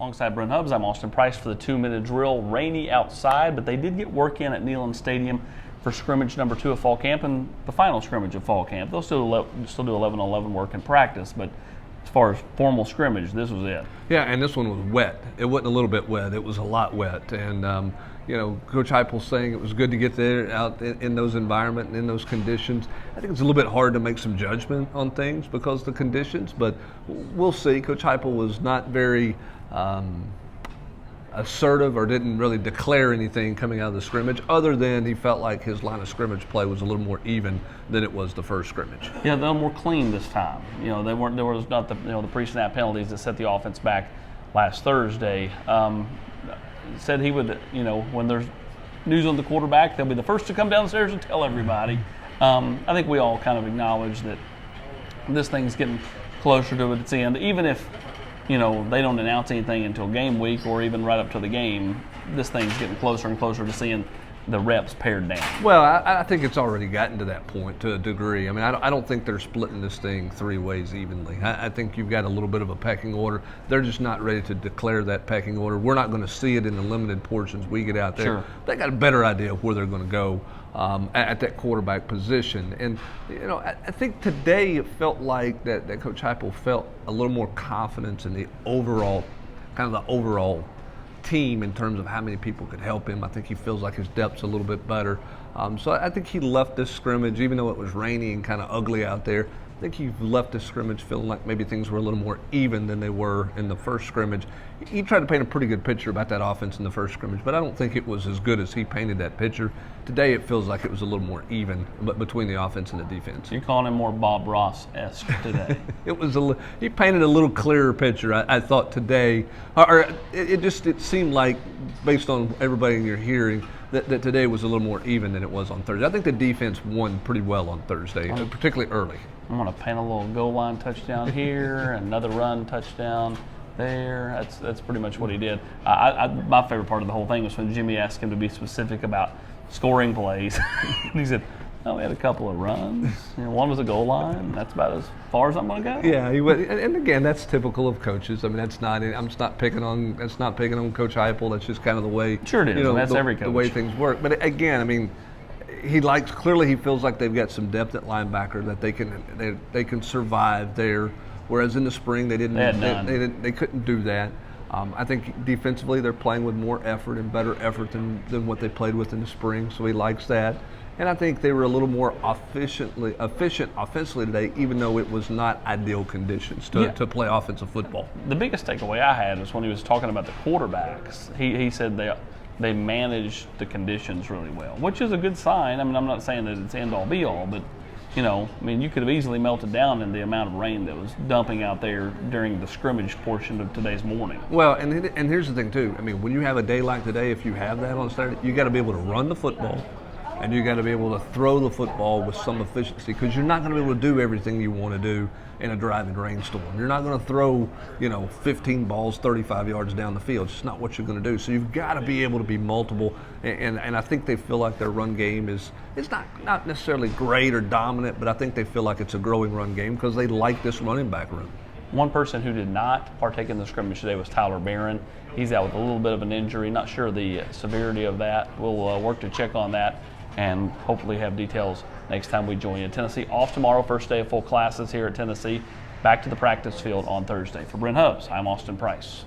Alongside Brent Hubbs, I'm Austin Price for the 2-minute drill. Rainy outside, but they did get work in at Neyland Stadium for scrimmage number 2 of fall camp and the final scrimmage of fall camp. They'll still do 11-on-11 work in practice, but as far as formal scrimmage, this was it. Yeah, and this one was wet. It wasn't a little bit wet. It was a lot wet. And, Coach Heupel's saying it was good to get there out in those environments and in those conditions. I think it's a little bit hard to make some judgment on things because of the conditions, but we'll see. Coach Heupel was not very assertive or didn't really declare anything coming out of the scrimmage other than he felt like his line of scrimmage play was a little more even than it was the first scrimmage. Yeah, they're more clean this time. There was not the pre-snap penalties that set the offense back last Thursday. Said he would, when there's news on the quarterback, they'll be the first to come downstairs and tell everybody. I think we all kind of acknowledge that this thing's getting closer to its end. Even if, they don't announce anything until game week or even right up to the game, this thing's getting closer and closer to seeing the reps pared down. Well, I think it's already gotten to that point to a degree. I mean, I don't think they're splitting this thing 3 ways evenly. I think you've got a little bit of a pecking order. They're just not ready to declare that pecking order. We're not going to see it in the limited portions we get out there. Sure. They got a better idea of where they're going to go at that quarterback position. And, I think today it felt like that Coach Heupel felt a little more confidence in the overall team in terms of how many people could help him. I think he feels like his depth's a little bit better. So I think he left this scrimmage, even though it was rainy and kind of ugly out there, I think he left this scrimmage feeling like maybe things were a little more even than they were in the first scrimmage. He tried to paint a pretty good picture about that offense in the first scrimmage, but I don't think it was as good as he painted that picture. Today it feels like it was a little more even between the offense and the defense. You're calling him more Bob Ross-esque today. He painted a little clearer picture, I thought, today. It seemed like, based on everybody in your hearing, that today was a little more even than it was on Thursday. I think the defense won pretty well on Thursday, particularly early. I'm going to paint a little goal line touchdown here, another run touchdown there. That's pretty much what he did. My favorite part of the whole thing was when Jimmy asked him to be specific about scoring plays. And he said, we had a couple of runs. One was a goal line. That's about as far as I'm going to go. Yeah, he went, and again, that's typical of coaches. I mean, I'm not picking on Coach Heupel. That's just kind of the way. Sure it is. That's every coach. The way things work. But again, I mean, clearly he feels like they've got some depth at linebacker that they can survive there. Whereas in the spring they couldn't do that. I think defensively they're playing with more effort and better effort than what they played with in the spring. So he likes that. And I think they were a little more efficient offensively today, even though it was not ideal conditions to play offensive football. The biggest takeaway I had was when he was talking about the quarterbacks. He said they managed the conditions really well, which is a good sign. I mean, I'm not saying that it's end all be all, but you could have easily melted down in the amount of rain that was dumping out there during the scrimmage portion of today's morning. Well, and here's the thing too. I mean, when you have a day like today, if you have that on Saturday, you got to be able to run the football. And you got to be able to throw the football with some efficiency because you're not going to be able to do everything you want to do in a driving rainstorm. You're not going to throw, 15 balls 35 yards down the field. It's just not what you're going to do. So you've got to be able to be multiple. And I think they feel like their run game it's not necessarily great or dominant, but I think they feel like it's a growing run game because they like this running back room. One person who did not partake in the scrimmage today was Tyler Barron. He's out with a little bit of an injury. Not sure the severity of that. We'll work to check on that and hopefully have details next time we join you. Tennessee off tomorrow, first day of full classes here at Tennessee. Back to the practice field on Thursday. For Brent Hubbs, I'm Austin Price.